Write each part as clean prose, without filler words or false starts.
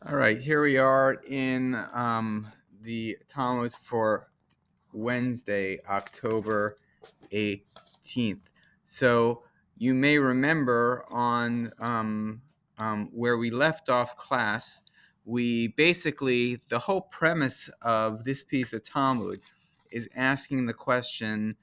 All right, here we are in the Talmud for Wednesday, October 18th. So you may remember on where we left off class, we basically, the whole premise of this piece of Talmud is asking the question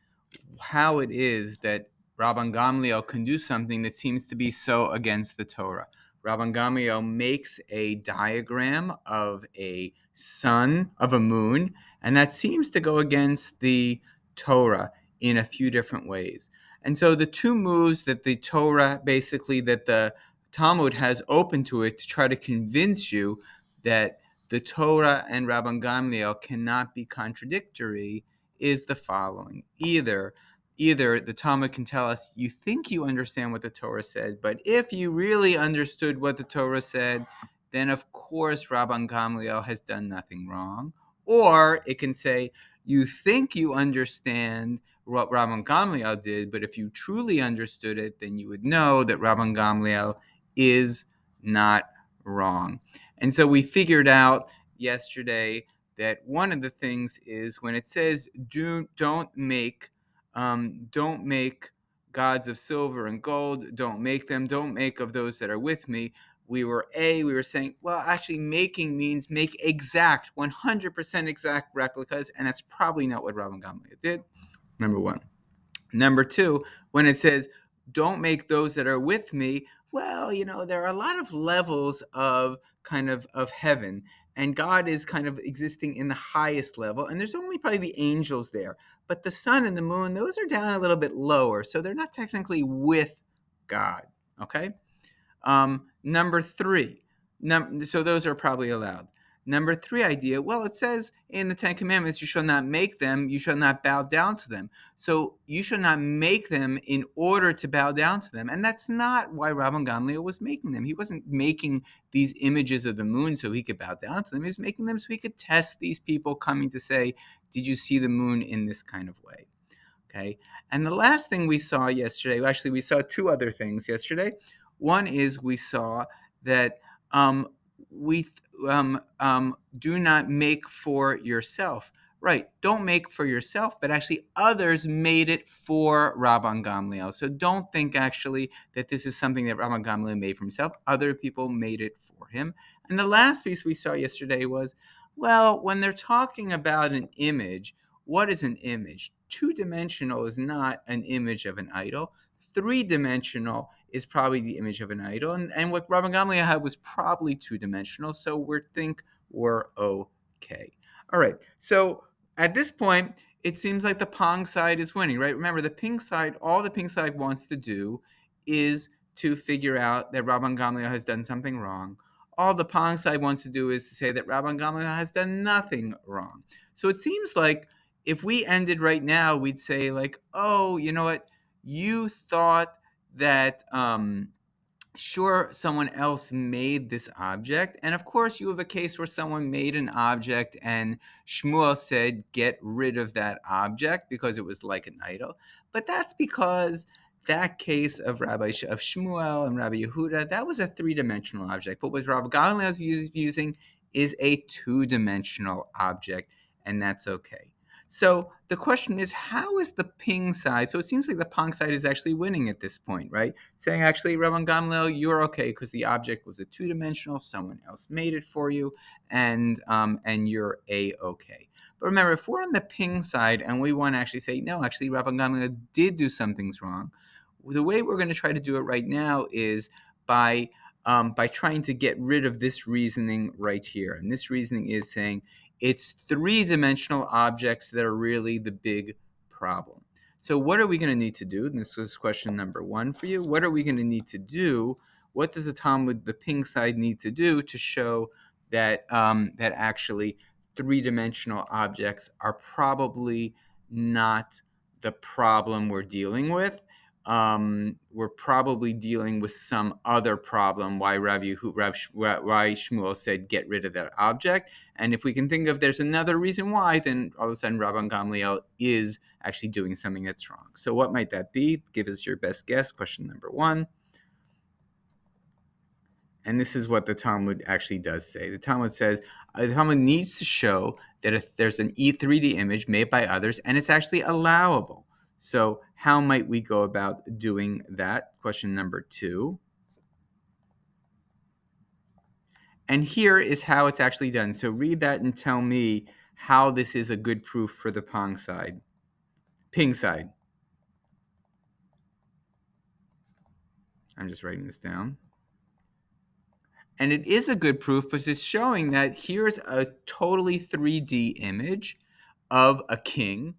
how it is that Rabban Gamliel can do something that seems to be so against the Torah. Rabban Gamliel makes a diagram of a sun, of a moon, and that seems to go against the Torah in a few different ways. And so the two moves that the Torah, basically, that the Talmud has open to it to try to convince you that the Torah and Rabban Gamliel cannot be contradictory is the following. Either the Talmud can tell us, you think you understand what the Torah said, but if you really understood what the Torah said, then of course Rabban Gamliel has done nothing wrong. Or it can say, you think you understand what Rabban Gamliel did, but if you truly understood it, then you would know that Rabban Gamliel is not wrong. And so we figured out yesterday that one of the things is when it says don't make gods of silver and gold, don't make of those that are with me. We were saying, well, actually making means make exact 100% exact replicas, and that's probably not what Rabban Gamliel did. Number one. Number two, when it says, don't make those that are with me, well, there are a lot of levels of of heaven, and God is kind of existing in the highest level, and there's only probably the angels there. But the sun and the moon, those are down a little bit lower, so they're not technically with God. Okay? Number three, so those are probably allowed. Number three idea, well, it says in the Ten Commandments, you shall not make them, you shall not bow down to them. So you shall not make them in order to bow down to them. And that's not why Rabban Gamliel was making them. He wasn't making these images of the moon so he could bow down to them. He was making them so he could test these people coming to say, did you see the moon in this kind of way? Okay. And the last thing we saw yesterday, actually, we saw two other things yesterday. One is we saw that we do not make for yourself. Right. Don't make for yourself, but actually others made it for Rabban Gamliel. So don't think actually that this is something that Rabban Gamliel made for himself. Other people made it for him. And the last piece we saw yesterday was, well, when they're talking about an image, what is an image? Two-dimensional is not an image of an idol. Three-dimensional is probably the image of an idol. And what Rabban Gamliel had was probably two-dimensional, so we're okay. All right, so at this point, it seems like the Pong side is winning, right? Remember, all the pink side wants to do is to figure out that Rabban Gamliel has done something wrong. All the Pong side wants to do is to say that Rabban Gamliel has done nothing wrong. So it seems like if we ended right now, we'd say like, oh, you know what? You thought that sure, someone else made this object, and of course you have a case where someone made an object and Shmuel said get rid of that object because it was like an idol. But that's because that case of of Shmuel and Rabbi Yehuda, that was a three-dimensional object. But what Rabbi Gamliel is using is a two-dimensional object, and that's okay. So the question is, how is the ping side? So it seems like the pong side is actually winning at this point, right? Saying actually, Rabban Gamliel, you're okay because the object was a two-dimensional. Someone else made it for you, and you're okay. But remember, if we're on the ping side and we want to actually say no, actually, Rabban Gamliel did do some things wrong. The way we're going to try to do it right now is by trying to get rid of this reasoning right here, and this reasoning is saying it's three-dimensional objects that are really the big problem. So what are we going to need to do? And this was question number one for you. What are we going to need to do? What does the Talmud, the ping side, need to do to show that that actually three-dimensional objects are probably not the problem we're dealing with? We're probably dealing with some other problem. Why Shmuel said get rid of that object, and if we can think of there's another reason why, then all of a sudden Rabban Gamliel is actually doing something that's wrong. So what might that be? Give us your best guess. Question number one. And this is what the Talmud actually does say. The Talmud says the Talmud needs to show that if there's an E3D image made by others and it's actually allowable. So how might we go about doing that? Question number 2. And here is how it's actually done. So read that and tell me how this is a good proof for the Ping side. I'm just writing this down. And it is a good proof because it's showing that here's a totally 3D image of a king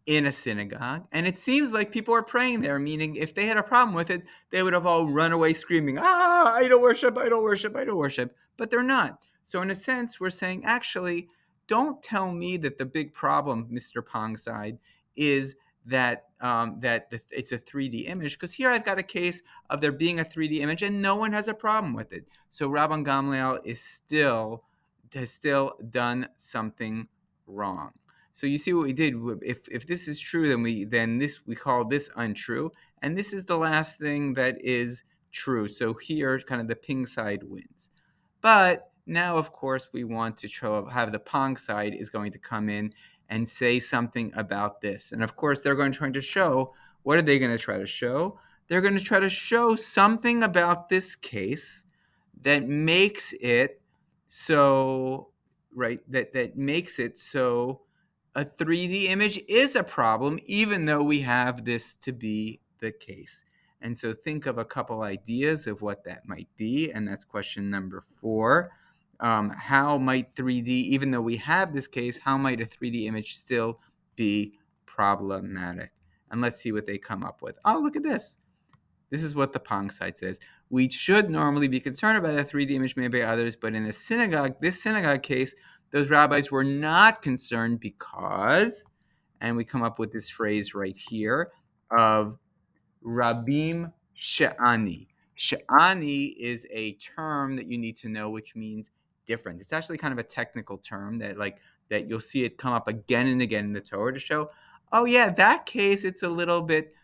in a synagogue. And it seems like people are praying there, meaning if they had a problem with it, they would have all run away screaming, idol worship, idol worship, idol worship. But they're not. So, in a sense, we're saying, actually, don't tell me that the big problem, Mr. Pongside, is that it's a 3D image, because here I've got a case of there being a 3D image and no one has a problem with it. So Rabban Gamliel has still done something wrong. So you see what we did. If this is true, then we call this untrue, and this is the last thing that is true. So here, kind of the Ping side wins. But now, of course, we want to have the Pong side is going to come in and say something about this. And of course, they're going to try to show, what are they going to try to show? They're going to try to show something about this case that makes it so, right, that makes it so a 3D image is a problem, even though we have this to be the case. And so think of a couple ideas of what that might be. And that's question number 4. How might 3D, even though we have this case, how might a 3D image still be problematic? And let's see what they come up with. Oh, look at this. This is what the Pong side says. We should normally be concerned about a 3D image made by others, but in this synagogue case, those rabbis were not concerned because, and we come up with this phrase right here of Rabim She'ani. She'ani is a term that you need to know, which means different. It's actually kind of a technical term that you'll see it come up again and again in the Torah to show, oh yeah, that case it's a little bit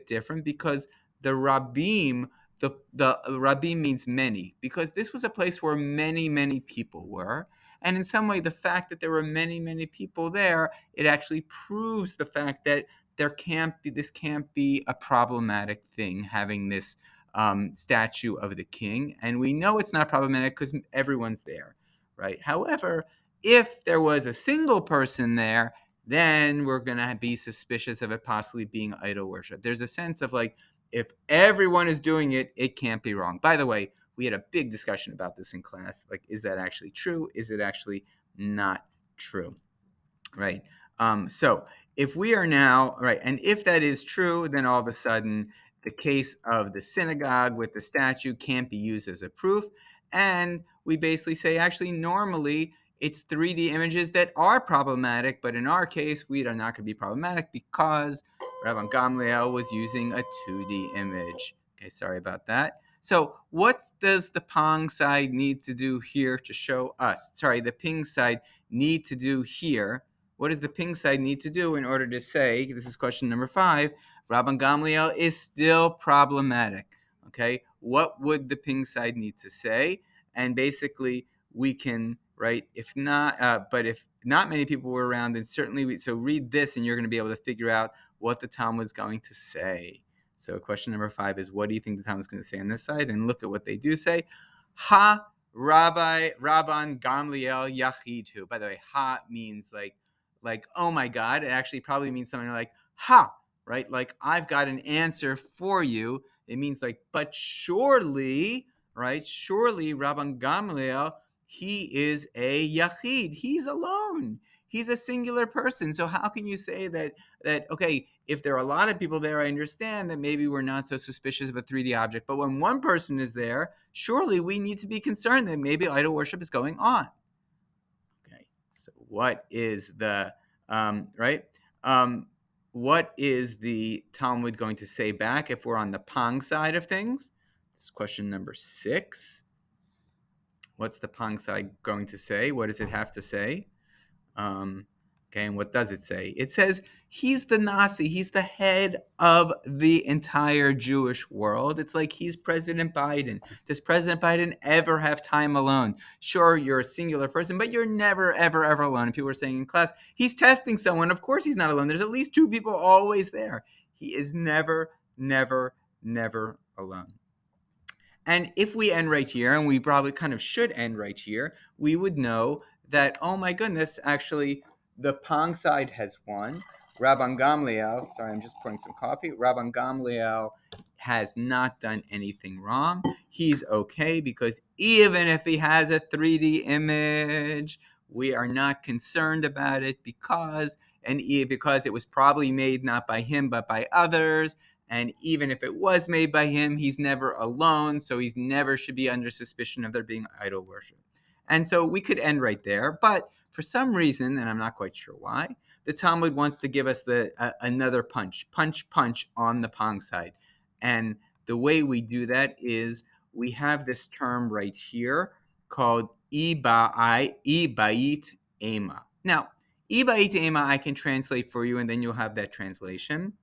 different, because the Rabim, the Rabim means many, because this was a place where many people were. And in some way, the fact that there were many people there, it actually proves the fact that this can't be a problematic thing, having this statue of the king. And we know it's not problematic because everyone's there, right? However, if there was a single person there, then we're going to be suspicious of it possibly being idol worship. There's a sense of like, if everyone is doing it, it can't be wrong. By the way, we had a big discussion about this in class. Like, is that actually true? Is it actually not true? Right. So if we are now, right, and if that is true, then all of a sudden the case of the synagogue with the statue can't be used as a proof. And we basically say, actually, normally it's 3D images that are problematic, but in our case, we are not going to be problematic because Rabban Gamliel was using a 2D image. Okay, sorry about that. So what does the Pong side need to do here to show us? Sorry, the Ping side need to do here. What does the Ping side need to do in order to say, this is question number 5, Rabban Gamliel is still problematic? Okay, what would the Ping side need to say? And basically, we can, right, if not many people were around, then certainly, so read this and you're going to be able to figure out what the Talmud's going to say. So question number 5 is, what do you think the Talmud's going to say on this side? And look at what they do say. Ha Rabban Gamliel Yachidu. By the way, ha means like oh my God. It actually probably means something like ha, right? Like, I've got an answer for you. It means like, but surely, right? Surely Rabban Gamliel, he is a Yachid. He's alone. He's a singular person. So how can you say that okay, if there are a lot of people there, I understand that maybe we're not so suspicious of a 3D object, but when one person is there, surely we need to be concerned that maybe idol worship is going on. Okay, so what is the right? What is the Talmud going to say back if we're on the Pong side of things? This is question number 6. What's the Pong side going to say? What does it have to say? Okay, and what does it say? It says he's the Nasi. He's the head of the entire Jewish world. It's like he's President Biden. Does President Biden ever have time alone? Sure, you're a singular person, but you're never, ever, ever alone. And people are saying in class, he's testing someone. Of course he's not alone. There's at least two people always there. He is never, never, never alone. And if we end right here, and we probably kind of should end right here, we would know that, oh my goodness, actually, the Pong side has won. Rabban Gamliel, sorry, I'm just pouring some coffee. Rabban Gamliel has not done anything wrong. He's okay because even if he has a 3D image, we are not concerned about it because it was probably made not by him but by others. And even if it was made by him, he's never alone, so he never should be under suspicion of there being idol worship. And so we could end right there, but for some reason, and I'm not quite sure why, the Talmud wants to give us another punch on the Pong side. And the way we do that is we have this term right here called ibait ema. Now, ibait ema I can translate for you, and then you'll have that translation.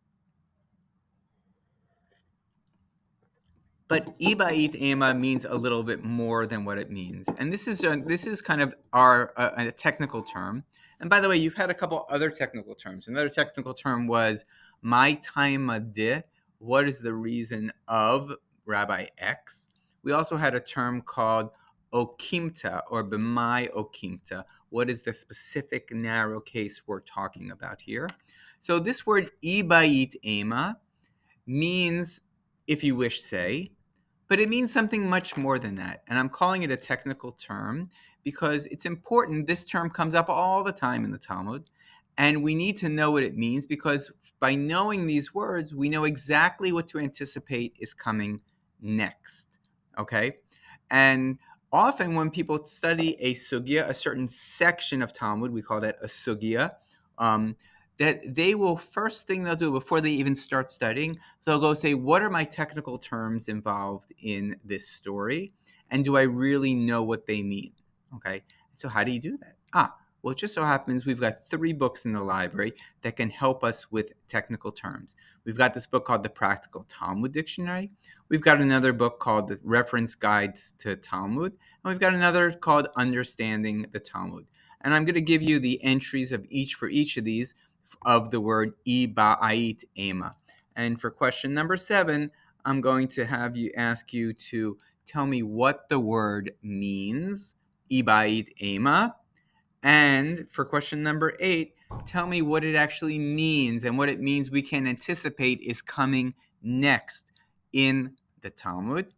But ibait ema means a little bit more than what it means, and this is kind of a technical term. And by the way, you've had a couple other technical terms. Another technical term was my time de. What is the reason of Rabbi X? We also had a term called okimta or b'mai okimta. What is the specific narrow case we're talking about here? So this word ibait ema means, if you wish, say, but it means something much more than that. And I'm calling it a technical term because it's important. This term comes up all the time in the Talmud, and we need to know what it means because by knowing these words, we know exactly what to anticipate is coming next. Okay? And often when people study a sugya, a certain section of Talmud, we call that a sugya, that they will, first thing they'll do before they even start studying, they'll go say, what are my technical terms involved in this story? And do I really know what they mean? Okay, so how do you do that? Well, it just so happens we've got 3 books in the library that can help us with technical terms. We've got this book called the Practical Talmud Dictionary. We've got another book called the Reference Guides to Talmud. And we've got another called Understanding the Talmud. And I'm going to give you the entries of each for each of these of the word ibait ema. And for question number 7, I'm going to have you ask you to tell me what the word means, ibait ema. And for question number 8, tell me what it actually means and what it means we can anticipate is coming next in the Talmud.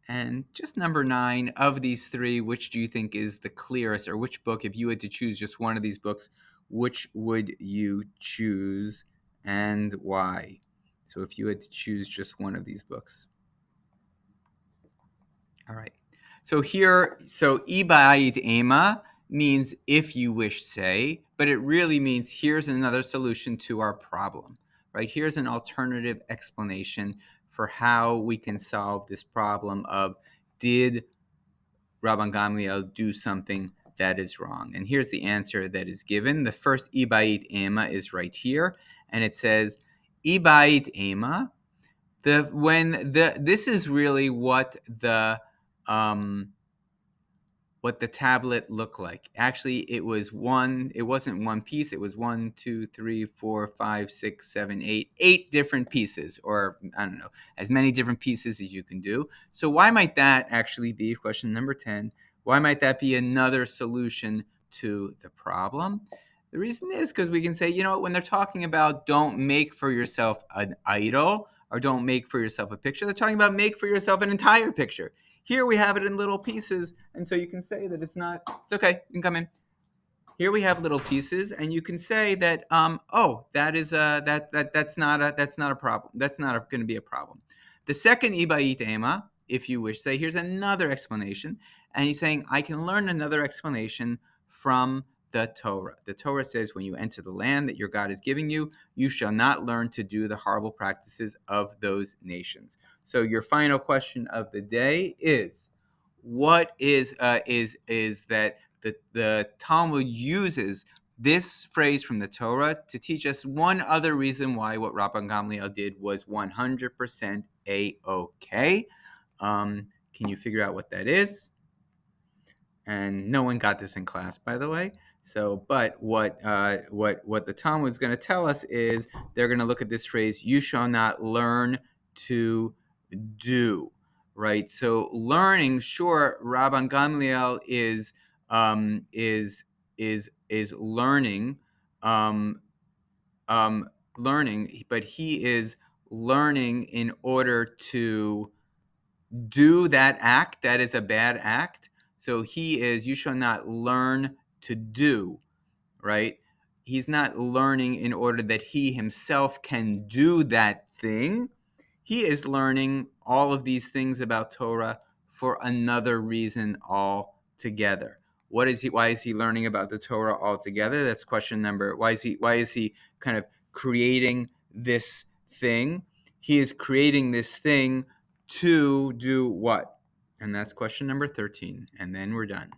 And just number 9, of these 3, which do you think is the clearest, or which book, if you had to choose just one of these books, which would you choose and why? So if you had to choose just one of these books. All right. So here, iba'id ema means if you wish, say, but it really means here's another solution to our problem, right? Here's an alternative explanation for how we can solve this problem of, did Rabban Gamliel do something that is wrong? And here's the answer that is given. The first iba'id ema is right here, and it says, iba'id ema, this is really what the tablet looked like. Actually, it wasn't one piece. It was 1, 2, 3, 4, 5, 6, 7, 8 different pieces, or I don't know, as many different pieces as you can do. So why might that actually be, question number 10, why might that be another solution to the problem? The reason is because we can say, when they're talking about don't make for yourself an idol or don't make for yourself a picture, they're talking about make for yourself an entire picture. Here we have it in little pieces, and so you can say that it's okay, you can come in. Here we have little pieces, and you can say that, that is that's not a problem. That's not going to be a problem. The second iba'it ema, if you wish, say here's another explanation, and he's saying I can learn another explanation from the Torah. The Torah says when you enter the land that your God is giving you, you shall not learn to do the horrible practices of those nations. So your final question of the day is, what is that the Talmud uses this phrase from the Torah to teach us one other reason why what Rabban Gamliel did was 100% A-okay. Can you figure out what that is? And no one got this in class, by the way. So, but what the Talmud is going to tell us is they're going to look at this phrase: "You shall not learn to do." Right. So, learning, sure, Rabban Gamliel is learning, um, learning, but he is learning in order to do that act that is a bad act. So he is, you shall not learn to do, right? He's not learning in order that he himself can do that thing. He is learning all of these things about Torah for another reason altogether. Why is he learning about the Torah altogether? That's question number. Why is he kind of creating this thing? He is creating this thing to do what? And that's question number 13. And then we're done.